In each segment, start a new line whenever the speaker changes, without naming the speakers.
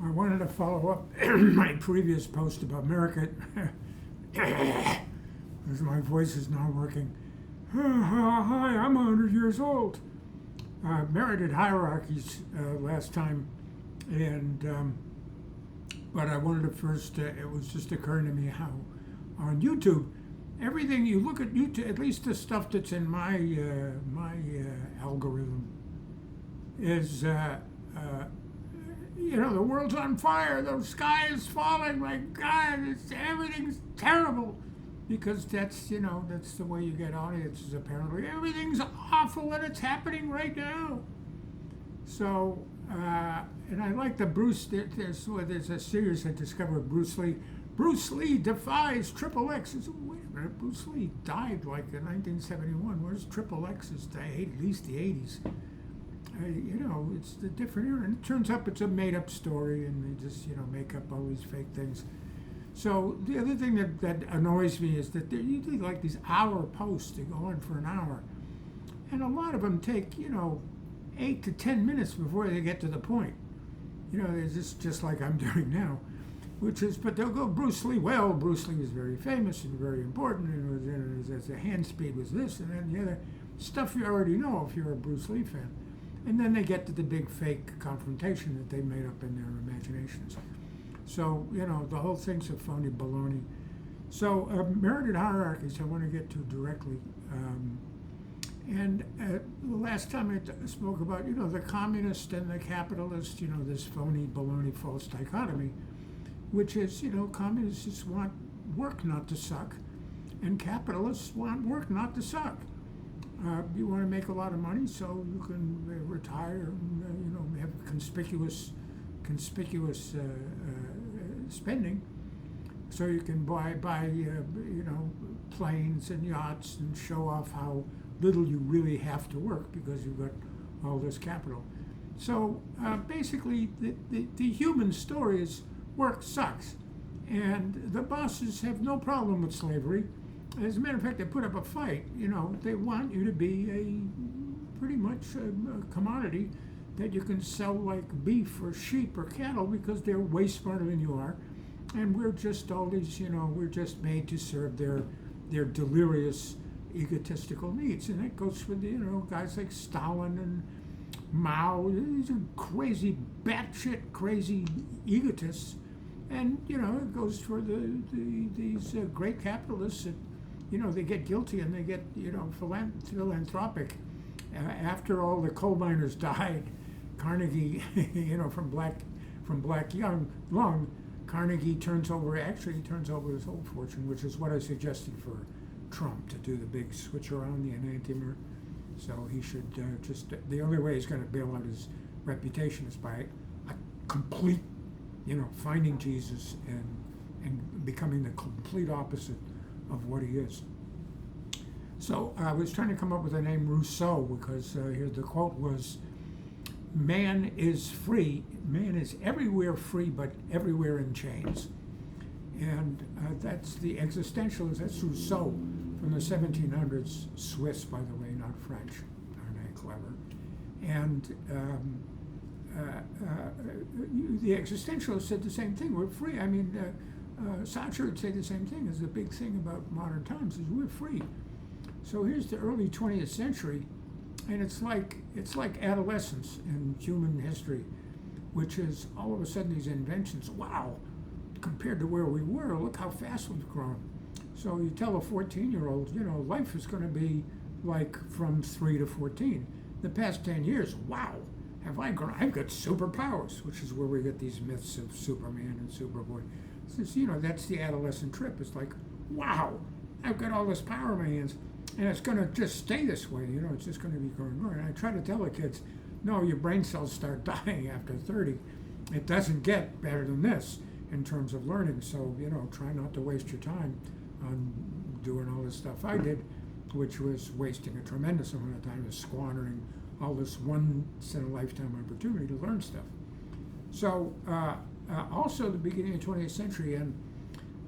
I wanted to follow up my previous post about America, because my voice is not working. Hi, I'm 100 years old. Merited Hierarchies last time, and but I wanted to first. It was just occurring to me how on YouTube, everything you look at YouTube, at least the stuff that's in my algorithm, is the world's on fire, the sky is falling. My God, everything's terrible, because that's the way you get audiences. Apparently, everything's awful and it's happening right now. So, and I like the Bruce. There's a series I discovered. Bruce Lee. Bruce Lee defies Triple X. Wait a minute, Bruce Lee died like in 1971. Where's Triple X's? At least the 80s. It's the different era. And it turns out it's a made-up story, and they just make up all these fake things. So the other thing that annoys me is that they're usually like these hour posts. They go on for an hour, and a lot of them take 8 to 10 minutes before they get to the point. They're just like I'm doing now, but they'll go Bruce Lee. Well, Bruce Lee was very famous and very important, and the hand speed was this, and then the other stuff you already know if you're a Bruce Lee fan. And then they get to the big fake confrontation that they made up in their imaginations. So, the whole thing's a phony baloney. So, merited hierarchies I want to get to directly. The last time I spoke about, the communist and the capitalist, this phony baloney false dichotomy, which is, communists just want work not to suck, and capitalists want work not to suck. You want to make a lot of money so you can retire and have conspicuous spending, so you can buy planes and yachts and show off how little you really have to work because you've got all this capital. So basically, the human story is work sucks, and the bosses have no problem with slavery. As a matter of fact, they put up a fight. They want you to be pretty much a commodity that you can sell like beef or sheep or cattle, because they're way smarter than you are, and we're just all these. We're just made to serve their delirious, egotistical needs, and that goes for the guys like Stalin and Mao. These are crazy, batshit crazy egotists, and it goes for these great capitalists that. They get guilty and they get, philanthropic. After all the coal miners died, Carnegie, from Black Lung, Carnegie turns over his whole fortune, which is what I suggested for Trump to do the big switch around the enantiomer. So he should the only way he's going to bail out his reputation is by a complete, finding Jesus and becoming the complete opposite of what he is. So I was trying to come up with the name Rousseau, because here the quote was, "Man is free, man is everywhere free, but everywhere in chains." And that's the existentialist, that's Rousseau from the 1700s, Swiss, by the way, not French. Aren't I clever? And the existentialist said the same thing, we're free. I mean, Sartre would say the same thing. Is the big thing about modern times is we're free. So here's the early 20th century, and it's like adolescence in human history, which is all of a sudden these inventions. Wow, compared to where we were, look how fast we've grown. So you tell a 14-year-old, life is going to be like from 3 to 14. The past 10 years, wow, have I grown? I've got superpowers, which is where we get these myths of Superman and Superboy. That's the adolescent trip. It's like, wow, I've got all this power in my hands, and it's going to just stay this way. It's just going to be going on. And I try to tell the kids, no, your brain cells start dying after 30. It doesn't get better than this in terms of learning. So, try not to waste your time on doing all this stuff I did, which was wasting a tremendous amount of time, is squandering all this once-in-a-lifetime opportunity to learn stuff. So, also the beginning of the 20th century, and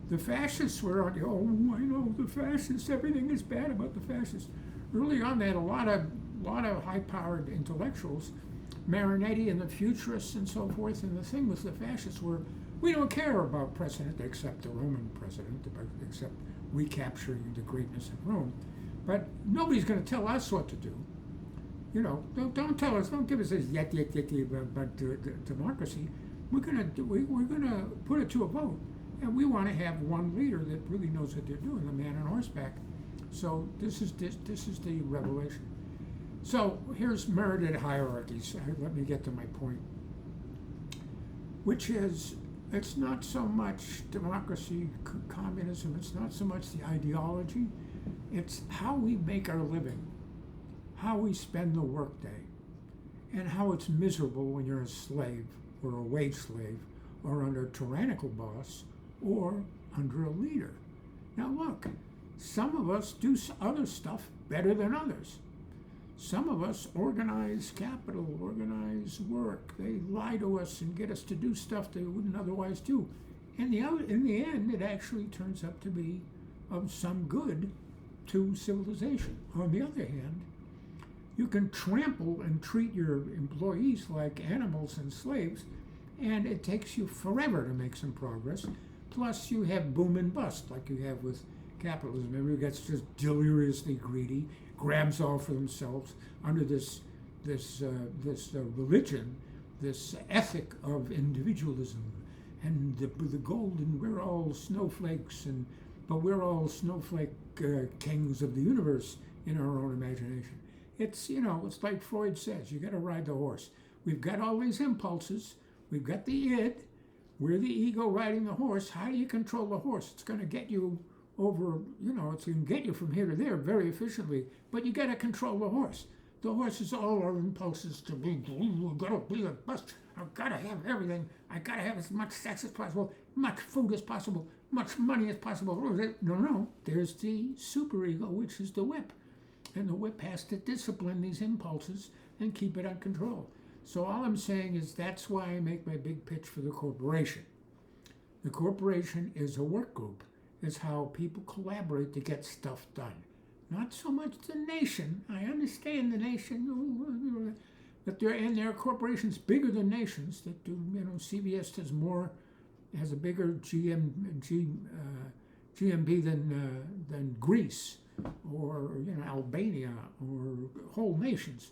the fascists were on, the fascists, everything is bad about the fascists. Early on, they had a lot of high-powered intellectuals Marinetti and the futurists and so forth. And the thing with the fascists were, we don't care about precedent except the Roman precedent, except recapturing the greatness of Rome. But nobody's going to tell us what to do. You know, don't tell us, don't give us this yet about democracy. We're gonna put it to a vote, and we want to have one leader that really knows what they're doing, the man on horseback. So this is the revelation. So here's merited hierarchies. Let me get to my point, which is it's not so much democracy, communism. It's not so much the ideology. It's how we make our living, how we spend the workday, and how it's miserable when you're a slave or a wage slave or under a tyrannical boss or under a leader. Now look, some of us do other stuff better than others. Some of us organize capital, organize work. They lie to us and get us to do stuff they wouldn't otherwise do. And in the end, it actually turns up to be of some good to civilization. On the other hand, you can trample and treat your employees like animals and slaves, and it takes you forever to make some progress. Plus, you have boom and bust, like you have with capitalism. Everybody gets just deliriously greedy, grabs all for themselves under this religion, this ethic of individualism, and the golden. We're all snowflakes, but we're all snowflake kings of the universe in our own imagination. It's like Freud says, you got to ride the horse. We've got all these impulses. We've got the id. We're the ego riding the horse. How do you control the horse? It's going to get you over, it's going to get you from here to there very efficiently, but you got to control the horse. The horse is all our impulses to be, I've got to be a bust. I've got to have everything. I've got to have as much sex as possible, much food as possible, much money as possible. No, there's the superego, which is the whip. And the whip has to discipline these impulses and keep it under control. So all I'm saying is that's why I make my big pitch for the corporation. The corporation is a work group. It's how people collaborate to get stuff done. Not so much the nation. I understand the nation, but there are corporations bigger than nations that do. CVS has a bigger GMB than Greece, or Albania, or whole nations.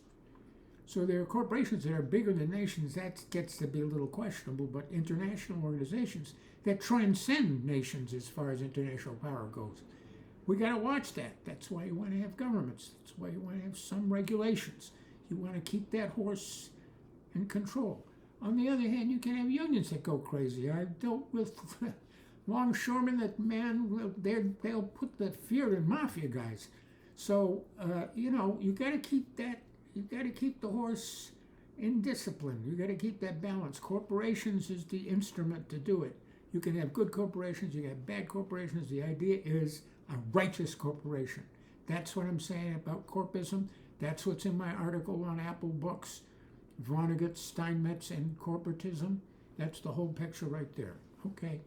So there are corporations that are bigger than nations. That gets to be a little questionable, but international organizations that transcend nations as far as international power goes. We got to watch that. That's why you want to have governments. That's why you want to have some regulations. You want to keep that horse in control. On the other hand, you can have unions that go crazy. I've dealt with longshoremen that, they'll put the fear in mafia guys. So, you got to keep that. You got to keep the horse in discipline. You got to keep that balance. Corporations is the instrument to do it. You can have good corporations. You can have bad corporations. The idea is a righteous corporation. That's what I'm saying about corpism. That's what's in my article on Apple Books. Vonnegut, Steinmetz, and corporatism. That's the whole picture right there. Okay.